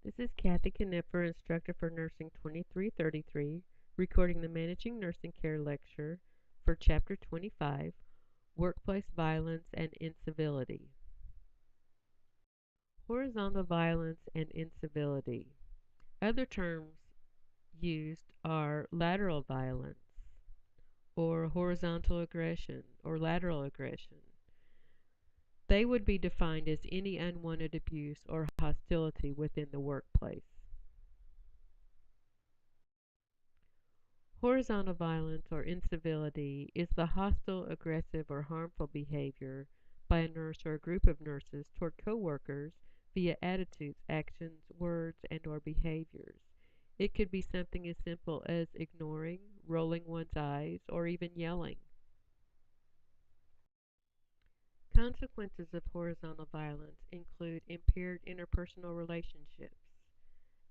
This is Kathy Knipfer, instructor for Nursing 2333, recording the Managing Nursing Care lecture for Chapter 25, Workplace Violence and Incivility. Horizontal violence and incivility. Other terms used are lateral violence, or horizontal aggression, or lateral aggression. They would be defined as any unwanted abuse or hostility within the workplace. Horizontal violence or incivility is the hostile, aggressive, or harmful behavior by a nurse or a group of nurses toward coworkers via attitudes, actions, words, and/or behaviors. It could be something as simple as ignoring, rolling one's eyes, or even yelling. Consequences of horizontal violence include impaired interpersonal relationships,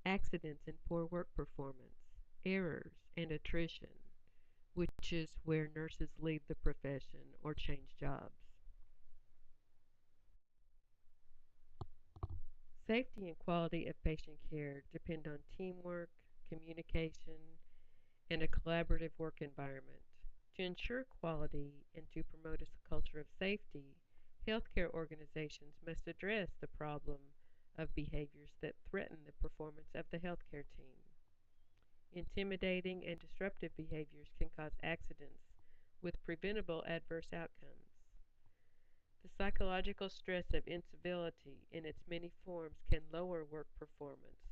accidents and poor work performance, errors, and attrition, which is where nurses leave the profession or change jobs. Safety and quality of patient care depend on teamwork, communication, and a collaborative work environment. To ensure quality and to promote a culture of safety, healthcare organizations must address the problem of behaviors that threaten the performance of the healthcare team. Intimidating and disruptive behaviors can cause accidents with preventable adverse outcomes. The psychological stress of incivility in its many forms can lower work performance,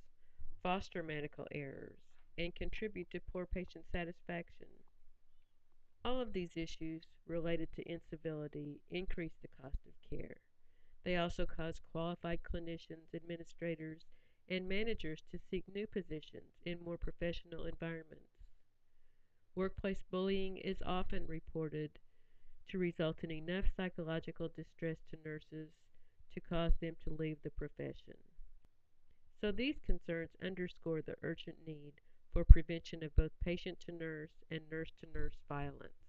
foster medical errors, and contribute to poor patient satisfaction. All of these issues related to incivility increase the cost of care. They also cause qualified clinicians, administrators, and managers to seek new positions in more professional environments. Workplace bullying is often reported to result in enough psychological distress to nurses to cause them to leave the profession. So these concerns underscore the urgent need for prevention of both patient to nurse and nurse to nurse violence.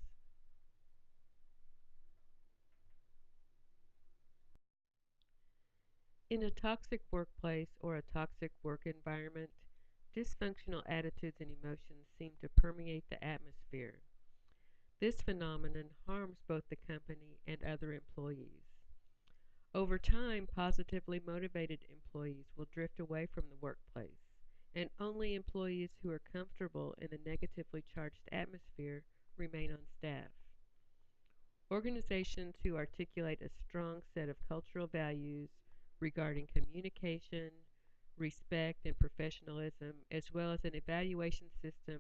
In a toxic workplace or a toxic work environment, dysfunctional attitudes and emotions seem to permeate the atmosphere. This phenomenon harms both the company and other employees. Over time, positively motivated employees will drift away from the workplace, and only employees who are comfortable in a negatively charged atmosphere remain on staff. Organizations who articulate a strong set of cultural values regarding communication, respect, and professionalism, as well as an evaluation system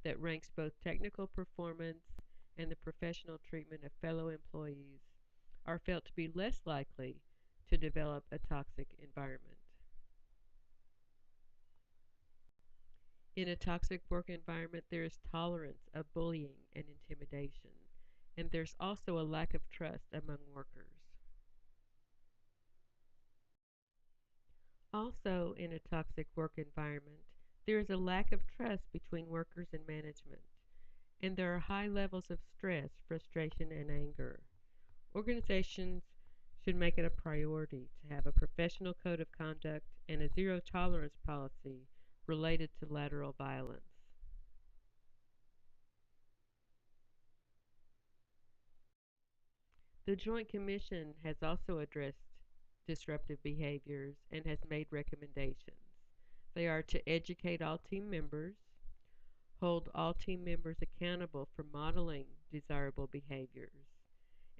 that ranks both technical performance and the professional treatment of fellow employees, are felt to be less likely to develop a toxic environment. In a toxic work environment, there is tolerance of bullying and intimidation, and there's also a lack of trust among workers. Also, in a toxic work environment, there is a lack of trust between workers and management, and there are high levels of stress, frustration, and anger. Organizations should make it a priority to have a professional code of conduct and a zero tolerance policy related to lateral violence. The Joint Commission has also addressed disruptive behaviors and has made recommendations. They are to educate all team members, hold all team members accountable for modeling desirable behaviors,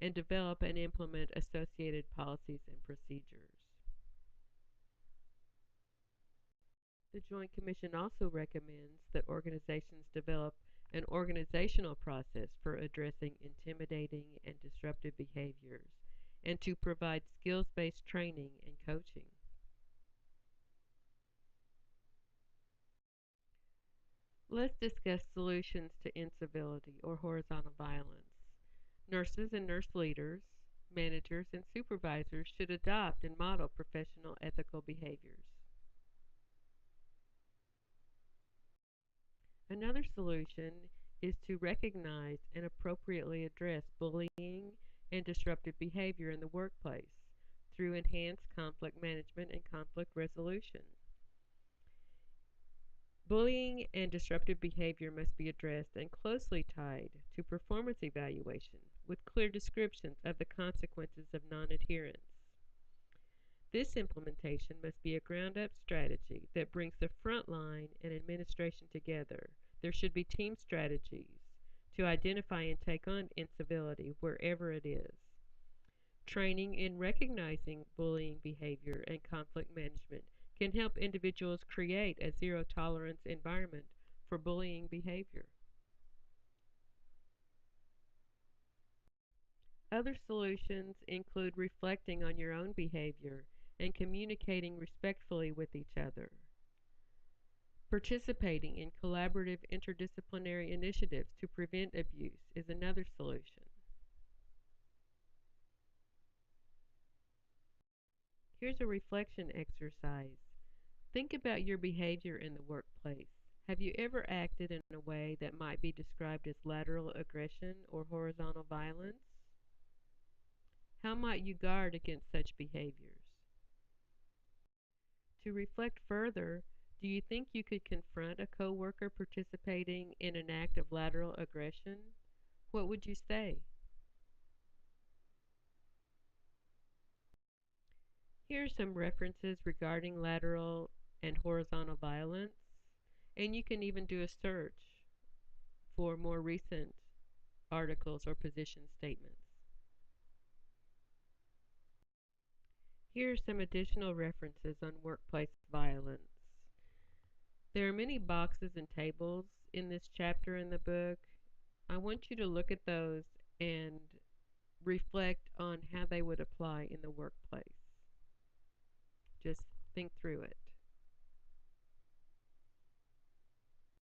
and develop and implement associated policies and procedures. The Joint Commission also recommends that organizations develop an organizational process for addressing intimidating and disruptive behaviors and to provide skills based training and coaching. Let's discuss solutions to incivility or horizontal violence. Nurses and nurse leaders, managers, and supervisors should adopt and model professional ethical behaviors. Another solution is to recognize and appropriately address bullying and disruptive behavior in the workplace through enhanced conflict management and conflict resolution. Bullying and disruptive behavior must be addressed and closely tied to performance evaluation with clear descriptions of the consequences of non-adherence. This implementation must be a ground-up strategy that brings the front line and administration together. There should be team strategies to identify and take on incivility wherever it is. Training in recognizing bullying behavior and conflict management can help individuals create a zero tolerance environment for bullying behavior. Other solutions include reflecting on your own behavior and communicating respectfully with each other. Participating in collaborative interdisciplinary initiatives to prevent abuse is another solution. Here's a reflection exercise. Think about your behavior in the workplace. Have you ever acted in a way that might be described as lateral aggression or horizontal violence? How might you guard against such behaviors? To reflect further, do you think you could confront a coworker participating in an act of lateral aggression? What would you say? Here are some references regarding lateral and horizontal violence, and you can even do a search for more recent articles or position statements. Here are some additional references on workplace violence. There are many boxes and tables in this chapter in the book. I want you to look at those and reflect on how they would apply in the workplace. Just think through it.